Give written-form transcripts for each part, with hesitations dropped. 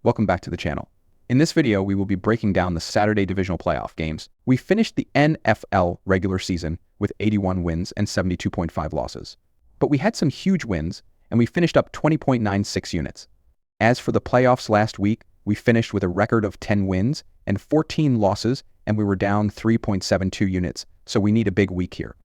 Welcome back to the channel. In this video, we will be breaking down the Saturday Divisional Playoff games. We finished the NFL regular season with 81 wins and 72.5 losses. But we had some huge wins, and we finished up 20.96 units. As for the playoffs last week, we finished with a record of 10 wins and 14 losses, and we were down 3.72 units, so we need a big week here.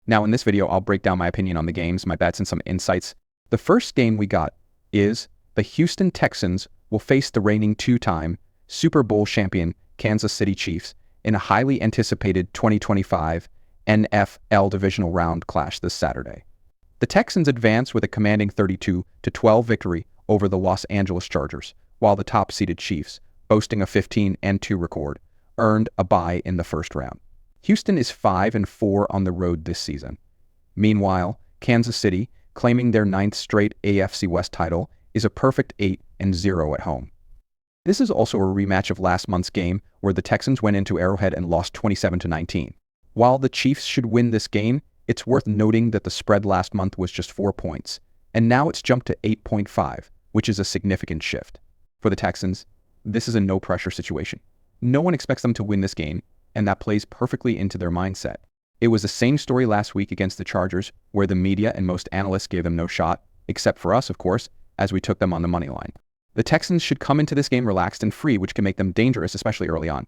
Now in this video, I'll break down my opinion on the games, my bets, and some insights. The first game we got is the Houston Texans will face the reigning two-time Super Bowl champion Kansas City Chiefs in a highly anticipated 2025 NFL Divisional Round clash this Saturday. The Texans advance with a commanding 32-12 victory over the Los Angeles Chargers, while the top-seeded Chiefs, boasting a 15-2 record, earned a bye in the first round. Houston is 5-4 on the road this season. Meanwhile, Kansas City, claiming their 9th straight AFC West title, is a perfect 8-0 at home. This is also a rematch of last month's game where the Texans went into Arrowhead and lost 27-19. While the Chiefs should win this game, it's worth noting that the spread last month was just 4 points, and now it's jumped to 8.5, which is a significant shift. For the Texans, this is a no-pressure situation. No one expects them to win this game, and that plays perfectly into their mindset. It was the same story last week against the Chargers, where the media and most analysts gave them no shot, except for us, of course, as we took them on the money line. The Texans should come into this game relaxed and free, which can make them dangerous, especially early on.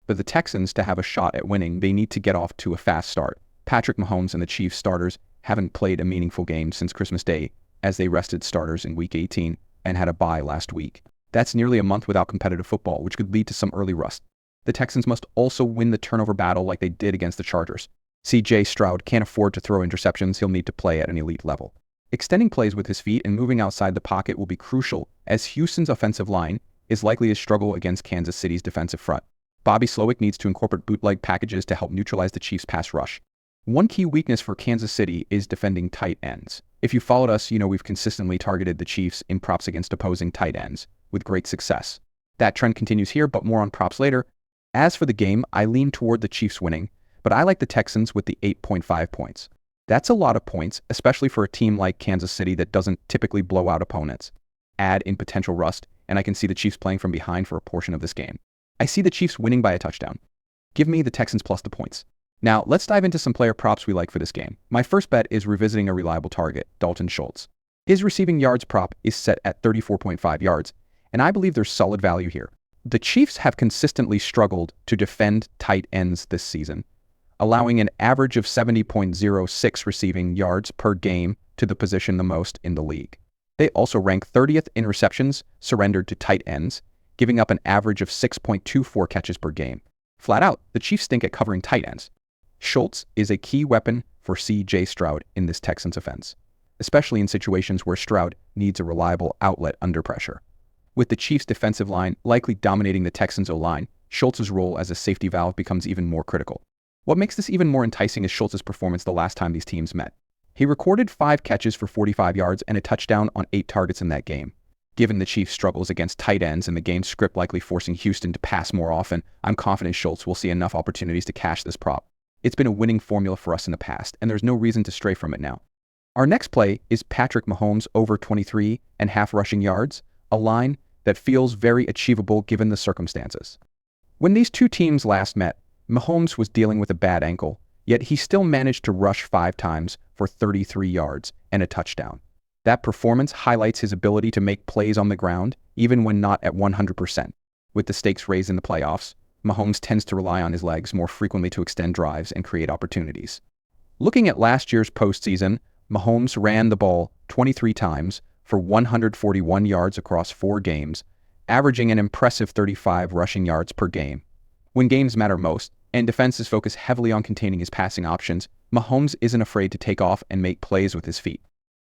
But the Texans, to have a shot at winning, they need to get off to a fast start. Patrick Mahomes and the Chiefs starters haven't played a meaningful game since Christmas Day, as they rested starters in Week 18 and had a bye last week. That's nearly a month without competitive football, which could lead to some early rust. The Texans must also win the turnover battle like they did against the Chargers. C.J. Stroud can't afford to throw interceptions. He'll need to play at an elite level. Extending plays with his feet and moving outside the pocket will be crucial, as Houston's offensive line is likely to struggle against Kansas City's defensive front. Bobby Slowick needs to incorporate bootleg packages to help neutralize the Chiefs' pass rush. One key weakness for Kansas City is defending tight ends. If you followed us, you know we've consistently targeted the Chiefs in props against opposing tight ends, with great success. That trend continues here, but more on props later. As for the game, I lean toward the Chiefs winning, but I like the Texans with the 8.5 points. That's a lot of points, especially for a team like Kansas City that doesn't typically blow out opponents. Add in potential rust, and I can see the Chiefs playing from behind for a portion of this game. I see the Chiefs winning by a touchdown. Give me the Texans plus the points. Now, let's dive into some player props we like for this game. My first bet is revisiting a reliable target, Dalton Schultz. His receiving yards prop is set at 34.5 yards, and I believe there's solid value here. The Chiefs have consistently struggled to defend tight ends this season, allowing an average of 70.06 receiving yards per game to the position the most in the league. They also rank 30th in receptions surrendered to tight ends, giving up an average of 6.24 catches per game. Flat out, the Chiefs stink at covering tight ends. Schultz is a key weapon for C.J. Stroud in this Texans offense, especially in situations where Stroud needs a reliable outlet under pressure. With the Chiefs' defensive line likely dominating the Texans' O-line, Schultz's role as a safety valve becomes even more critical. What makes this even more enticing is Schultz's performance the last time these teams met. He recorded 5 catches for 45 yards and a touchdown on 8 targets in that game. Given the Chiefs' struggles against tight ends and the game's script likely forcing Houston to pass more often, I'm confident Schultz will see enough opportunities to cash this prop. It's been a winning formula for us in the past, and there's no reason to stray from it now. Our next play is Patrick Mahomes over 23.5 rushing yards, a line that feels very achievable given the circumstances. When these two teams last met, Mahomes was dealing with a bad ankle, yet he still managed to rush 5 times for 33 yards and a touchdown. That performance highlights his ability to make plays on the ground, even when not at 100%. With the stakes raised in the playoffs, Mahomes tends to rely on his legs more frequently to extend drives and create opportunities. Looking at last year's postseason, Mahomes ran the ball 23 times for 141 yards across 4 games, averaging an impressive 35 rushing yards per game. When games matter most, and defenses focus heavily on containing his passing options, Mahomes isn't afraid to take off and make plays with his feet.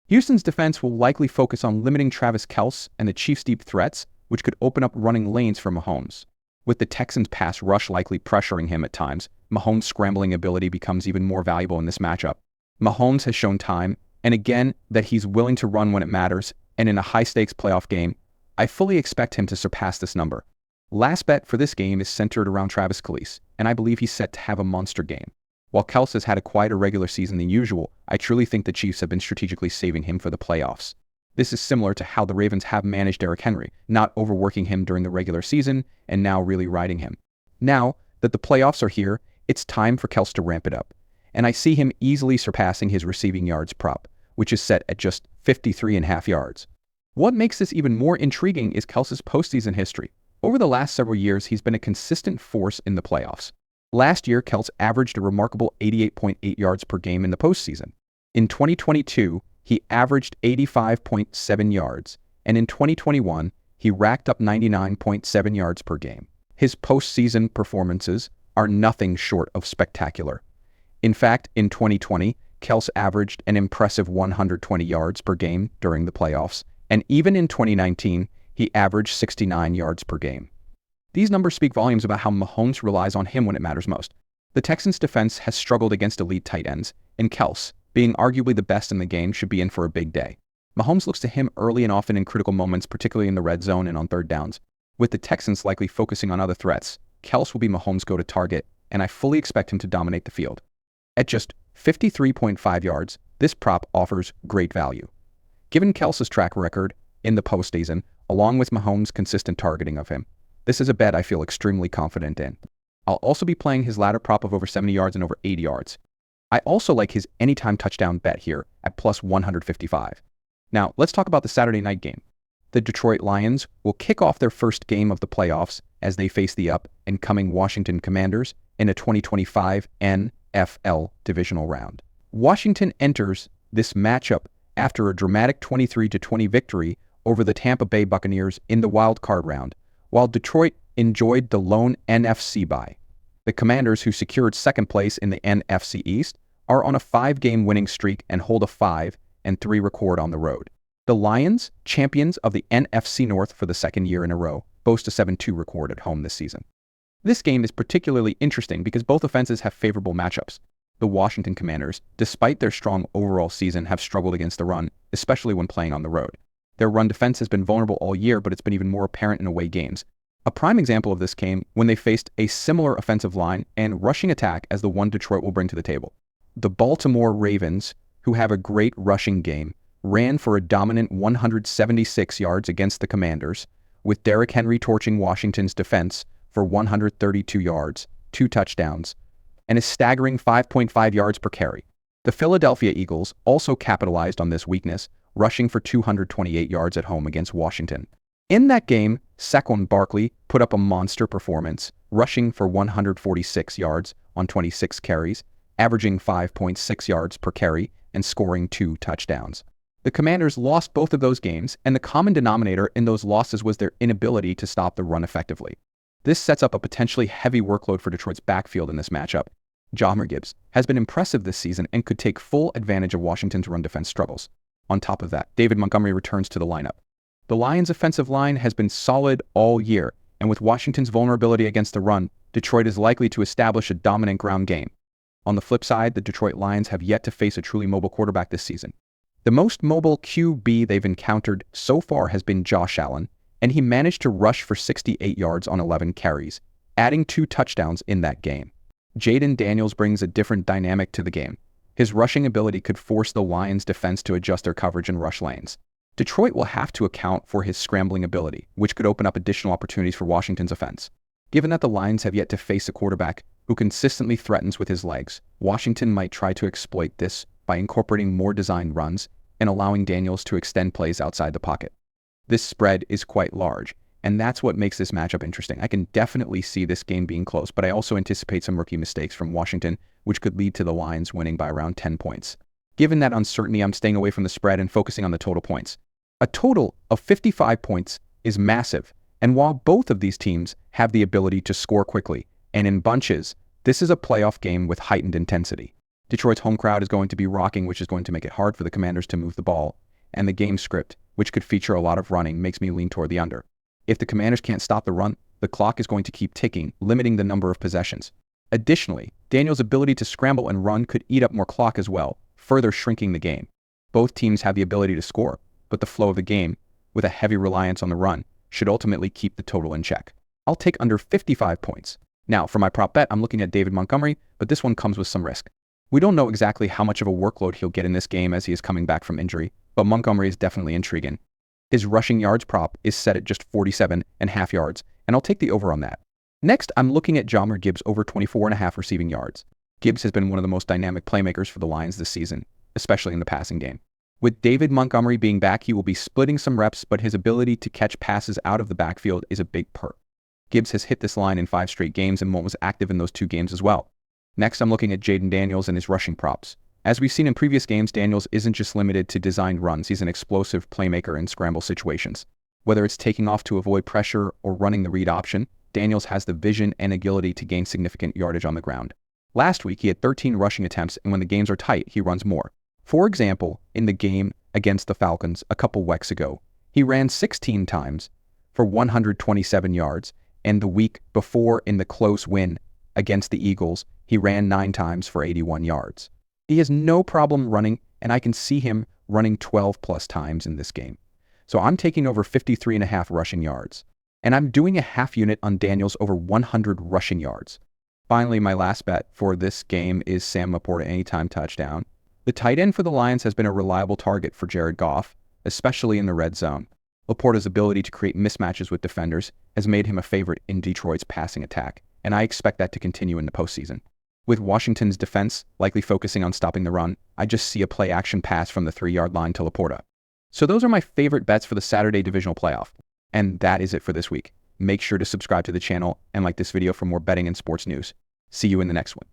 Houston's defense will likely focus on limiting Travis Kelce and the Chiefs' deep threats, which could open up running lanes for Mahomes. With the Texans' pass rush likely pressuring him at times, Mahomes' scrambling ability becomes even more valuable in this matchup. Mahomes has shown time, and again, that he's willing to run when it matters, and in a high-stakes playoff game, I fully expect him to surpass this number. Last bet for this game is centered around Travis Kelce, and I believe he's set to have a monster game. While Kelce has had a quieter regular season than usual, I truly think the Chiefs have been strategically saving him for the playoffs. This is similar to how the Ravens have managed Derrick Henry, not overworking him during the regular season and now really riding him. Now that the playoffs are here, it's time for Kels to ramp it up, and I see him easily surpassing his receiving yards prop, which is set at just 53.5 yards. What makes this even more intriguing is Kels's postseason history. Over the last several years, he's been a consistent force in the playoffs. Last year, Kels averaged a remarkable 88.8 yards per game in the postseason. In 2022, he averaged 85.7 yards, and in 2021, he racked up 99.7 yards per game. His postseason performances are nothing short of spectacular. In fact, in 2020, Kels averaged an impressive 120 yards per game during the playoffs, and even in 2019, he averaged 69 yards per game. These numbers speak volumes about how Mahomes relies on him when it matters most. The Texans' defense has struggled against elite tight ends, and Kels, being arguably the best in the game, should be in for a big day. Mahomes looks to him early and often in critical moments, particularly in the red zone and on third downs. With the Texans likely focusing on other threats, Kels will be Mahomes' go-to target, and I fully expect him to dominate the field. At just 53.5 yards, this prop offers great value. Given Kels's track record in the postseason, along with Mahomes' consistent targeting of him, this is a bet I feel extremely confident in. I'll also be playing his ladder prop of over 70 yards and over 80 yards. I also like his anytime touchdown bet here at plus 155. Now, let's talk about the Saturday night game. The Detroit Lions will kick off their first game of the playoffs as they face the up-and-coming Washington Commanders in a 2025 NFL Divisional Round. Washington enters this matchup after a dramatic 23-20 victory over the Tampa Bay Buccaneers in the wild card round, while Detroit enjoyed the lone NFC bye. The Commanders, who secured second place in the NFC East, are on a 5-game winning streak and hold a 5-3 record on the road. The Lions, champions of the NFC North for the second year in a row, boast a 7-2 record at home this season. This game is particularly interesting because both offenses have favorable matchups. The Washington Commanders, despite their strong overall season, have struggled against the run, especially when playing on the road. Their run defense has been vulnerable all year, but it's been even more apparent in away games. A prime example of this came when they faced a similar offensive line and rushing attack as the one Detroit will bring to the table. The Baltimore Ravens, who have a great rushing game, ran for a dominant 176 yards against the Commanders, with Derrick Henry torching Washington's defense for 132 yards, 2 touchdowns, and a staggering 5.5 yards per carry. The Philadelphia Eagles also capitalized on this weakness, rushing for 228 yards at home against Washington. In that game, Saquon Barkley put up a monster performance, rushing for 146 yards on 26 carries, averaging 5.6 yards per carry, and scoring 2 touchdowns. The Commanders lost both of those games, and the common denominator in those losses was their inability to stop the run effectively. This sets up a potentially heavy workload for Detroit's backfield in this matchup. Jahmyr Gibbs has been impressive this season and could take full advantage of Washington's run defense struggles. On top of that, David Montgomery returns to the lineup. The Lions' offensive line has been solid all year, and with Washington's vulnerability against the run, Detroit is likely to establish a dominant ground game. On the flip side, the Detroit Lions have yet to face a truly mobile quarterback this season. The most mobile QB they've encountered so far has been Josh Allen, and he managed to rush for 68 yards on 11 carries, adding 2 touchdowns in that game. Jaden Daniels brings a different dynamic to the game. His rushing ability could force the Lions' defense to adjust their coverage and rush lanes. Detroit will have to account for his scrambling ability, which could open up additional opportunities for Washington's offense. Given that the Lions have yet to face a quarterback who consistently threatens with his legs, Washington might try to exploit this by incorporating more designed runs and allowing Daniels to extend plays outside the pocket. This spread is quite large, and that's what makes this matchup interesting. I can definitely see this game being close, but I also anticipate some rookie mistakes from Washington, which could lead to the Lions winning by around 10 points. Given that uncertainty, I'm staying away from the spread and focusing on the total points. A total of 55 points is massive, and while both of these teams have the ability to score quickly and in bunches, this is a playoff game with heightened intensity. Detroit's home crowd is going to be rocking, which is going to make it hard for the Commanders to move the ball, and the game script, which could feature a lot of running, makes me lean toward the under. If the Commanders can't stop the run, the clock is going to keep ticking, limiting the number of possessions. Additionally, Daniels' ability to scramble and run could eat up more clock as well, further shrinking the game. Both teams have the ability to score, but the flow of the game, with a heavy reliance on the run, should ultimately keep the total in check. I'll take under 55 points. Now, for my prop bet, I'm looking at David Montgomery, but this one comes with some risk. We don't know exactly how much of a workload he'll get in this game as he is coming back from injury, but Montgomery is definitely intriguing. His rushing yards prop is set at just 47.5 yards, and I'll take the over on that. Next, I'm looking at Jahmyr Gibbs over 24.5 receiving yards. Gibbs has been one of the most dynamic playmakers for the Lions this season, especially in the passing game. With David Montgomery being back, he will be splitting some reps, but his ability to catch passes out of the backfield is a big perk. Gibbs has hit this line in 5 straight games and was active in those 2 games as well. Next, I'm looking at Jaden Daniels and his rushing props. As we've seen in previous games, Daniels isn't just limited to designed runs, he's an explosive playmaker in scramble situations. Whether it's taking off to avoid pressure or running the read option, Daniels has the vision and agility to gain significant yardage on the ground. Last week, he had 13 rushing attempts, and when the games are tight, he runs more. For example, in the game against the Falcons a couple weeks ago, he ran 16 times for 127 yards, and the week before in the close win against the Eagles, he ran 9 times for 81 yards. He has no problem running, and I can see him running 12+ times in this game. So I'm taking over 53.5 rushing yards, and I'm doing a half unit on Daniels over 100 rushing yards. Finally, my last bet for this game is Sam Laporta anytime touchdown. The tight end for the Lions has been a reliable target for Jared Goff, especially in the red zone. Laporta's ability to create mismatches with defenders has made him a favorite in Detroit's passing attack, and I expect that to continue in the postseason. With Washington's defense likely focusing on stopping the run, I just see a play-action pass from the 3-yard line to Laporta. So those are my favorite bets for the Saturday Divisional Playoff. And that is it for this week. Make sure to subscribe to the channel and like this video for more betting and sports news. See you in the next one.